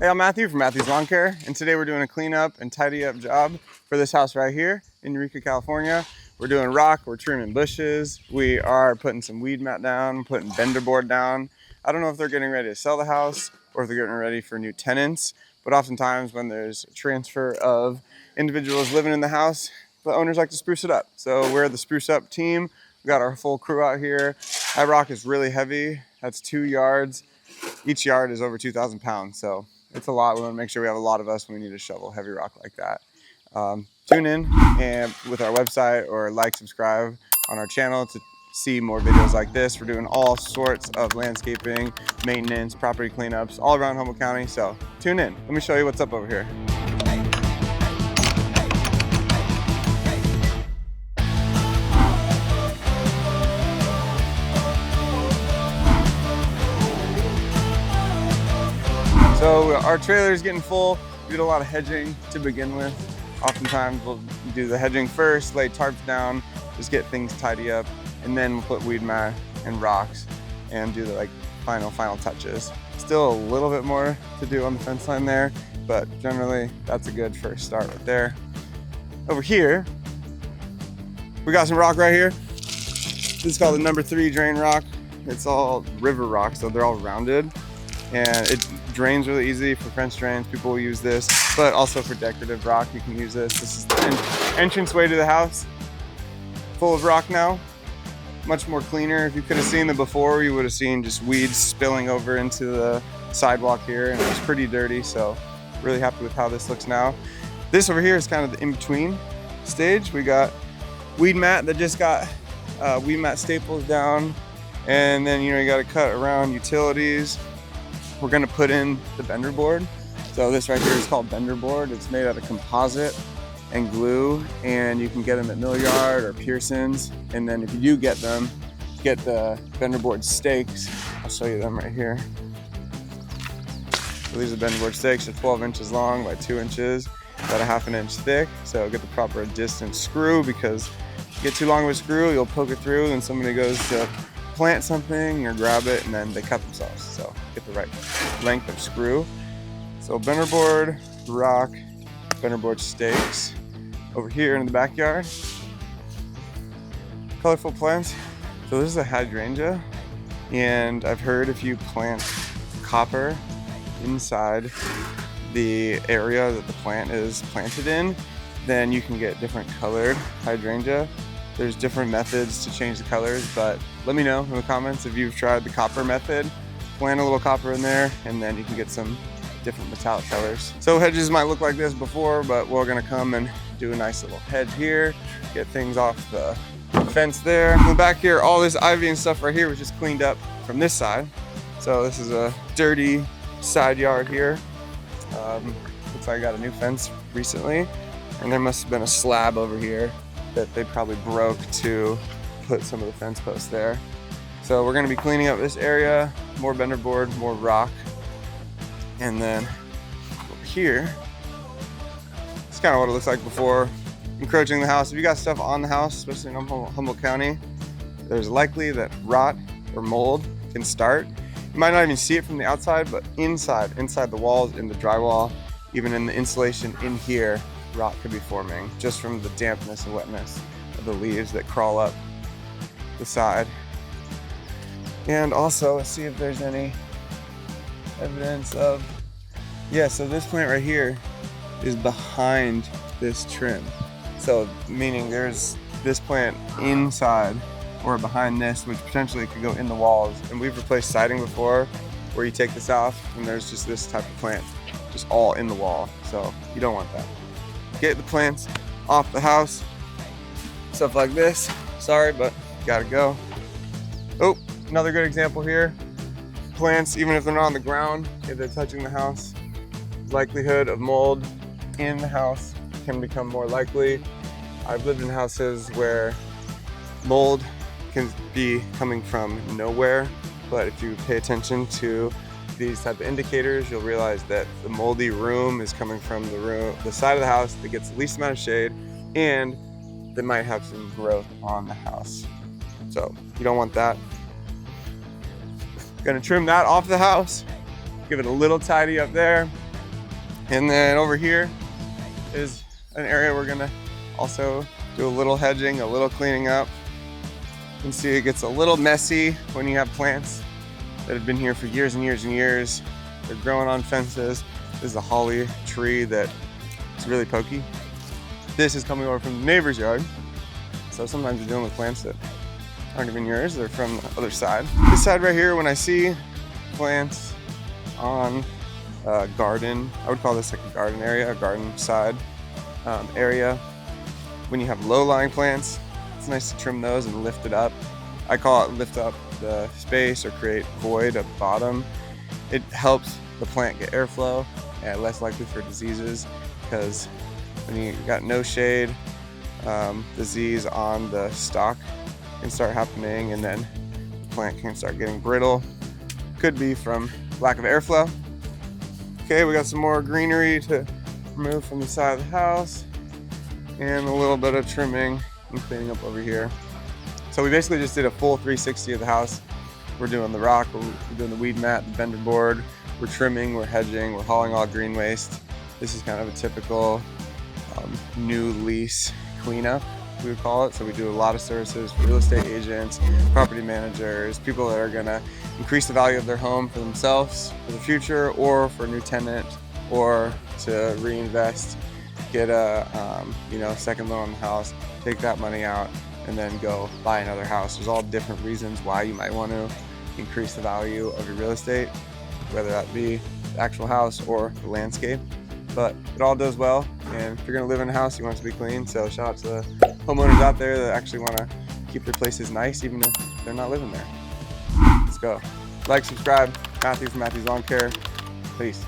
Hey, I'm Matthew from Matthew's Lawn Care, and today we're doing a cleanup and tidy up job for this house right here in Eureka, California. We're doing rock, we're trimming bushes, we are putting some weed mat down, putting bender board down. I don't know if they're getting ready to sell the house or if they're getting ready for new tenants, but oftentimes when there's a transfer of individuals living in the house, the owners like to spruce it up. So we're the spruce up team. We got our full crew out here. That rock is really heavy. That's 2 yards. Each yard is over 2,000 pounds, so it's a lot. We want to make sure we have a lot of us when we need to shovel heavy rock like that. Tune in and with our website or subscribe on our channel to see more videos like this. We're doing all sorts of landscaping, maintenance, property cleanups all around Humboldt County. So tune in. Let me show you what's up over here. So our trailer is getting full. We did a lot of hedging to begin with. Oftentimes we'll do the hedging first, lay tarps down, just get things tidy up, and then we'll put weed mat and rocks and do the final touches. Still a little bit more to do on the fence line there, but generally that's a good first start right there. Over here, we got some rock right here. This is called the number 3 drain rock. It's all river rock, so they're all rounded. And it drains really easy for French drains. People will use this, but also for decorative rock, you can use this. This is the entrance way to the house. Full of rock now, much more cleaner. If you could have seen the before, you would have seen just weeds spilling over into the sidewalk here, and it was pretty dirty, so really happy with how this looks now. This over here is kind of the in-between stage. We got weed mat that just got weed mat staples down, and then you got to cut around utilities. We're gonna put in the bender board. So this right here is called bender board. It's made out of composite and glue, and you can get them at Millyard or Pearson's. And then if you do get them, get the bender board stakes. I'll show you them right here. So these are bender board stakes. They're 12 inches long by 2 inches, about a ½ inch thick. So get the proper distance screw, because if you get too long of a screw, you'll poke it through and somebody goes to plant something or grab it and then they cut themselves. So get the right length of screw. So bender board, rock, bender board stakes. Over here in the backyard, colorful plants. So this is a hydrangea, and I've heard if you plant copper inside the area that the plant is planted in, then you can get different colored hydrangea. There's different methods to change the colors, but let me know in the comments if you've tried the copper method. Plant a little copper in there, and then you can get some different metallic colors. So hedges might look like this before, but we're gonna come and do a nice little hedge here, get things off the fence there. In the back here, all this ivy and stuff right here was just cleaned up from this side. So this is a dirty side yard here. Looks like I got a new fence recently, and there must have been a slab over here that they probably broke to put some of the fence posts there. So we're gonna be cleaning up this area, more bender board, more rock. And then over here, it's kind of what it looks like before encroaching the house. If you got stuff on the house, especially in Humboldt County, there's likely that rot or mold can start. You might not even see it from the outside, but inside the walls, in the drywall, even in the insulation in here, rot could be forming just from the dampness and wetness of the leaves that crawl up the side. And also, let's see if there's any evidence of, so this plant right here is behind this trim. So meaning there's this plant inside or behind this, which potentially could go in the walls. And we've replaced siding before where you take this off and there's just this type of plant just all in the wall. So you don't want that. Get the plants off the house. Stuff like this. Sorry, but gotta go. Oh, another good example here. Plants, even if they're not on the ground, if they're touching the house, likelihood of mold in the house can become more likely. I've lived in houses where mold can be coming from nowhere, but if you pay attention to these type of indicators, you'll realize that the moldy room is coming from the side of the house that gets the least amount of shade, and they might have some growth on the house. So you don't want that. Gonna trim that off the house, give it a little tidy up there, And then over here is an area we're gonna also do a little hedging, a little cleaning up. You can see it gets a little messy when you have plants that have been here for years and years and years. They're growing on fences. This is a holly tree that is really pokey. This is coming over from the neighbor's yard. So sometimes you're dealing with plants that aren't even yours, they're from the other side. This side right here, when I see plants on a garden, I would call this like a garden area, a garden side area. When you have low-lying plants, it's nice to trim those and lift it up. I call it lift up the space or create void at the bottom. It helps the plant get airflow and less likely for diseases, because when you got no shade, disease on the stalk can start happening, and then the plant can start getting brittle. Could be from lack of airflow. Okay, we got some more greenery to remove from the side of the house, and a little bit of trimming and cleaning up over here. So we basically just did a full 360 of the house. We're doing the rock, we're doing the weed mat, the bender board, we're trimming, we're hedging, we're hauling all green waste. This is kind of a typical new lease cleanup, we would call it. So we do a lot of services for real estate agents, property managers, people that are gonna increase the value of their home for themselves for the future, or for a new tenant, or to reinvest, get a second loan on the house, take that money out, and then go buy another house. There's all different reasons why you might want to increase the value of your real estate, whether that be the actual house or the landscape. But it all does well, and if you're gonna live in a house, you want it to be clean. So shout out to the homeowners out there that actually want to keep their places nice, even if they're not living there. Let's go. Like, subscribe. Matthew from Matthew's Lawn Care. Peace.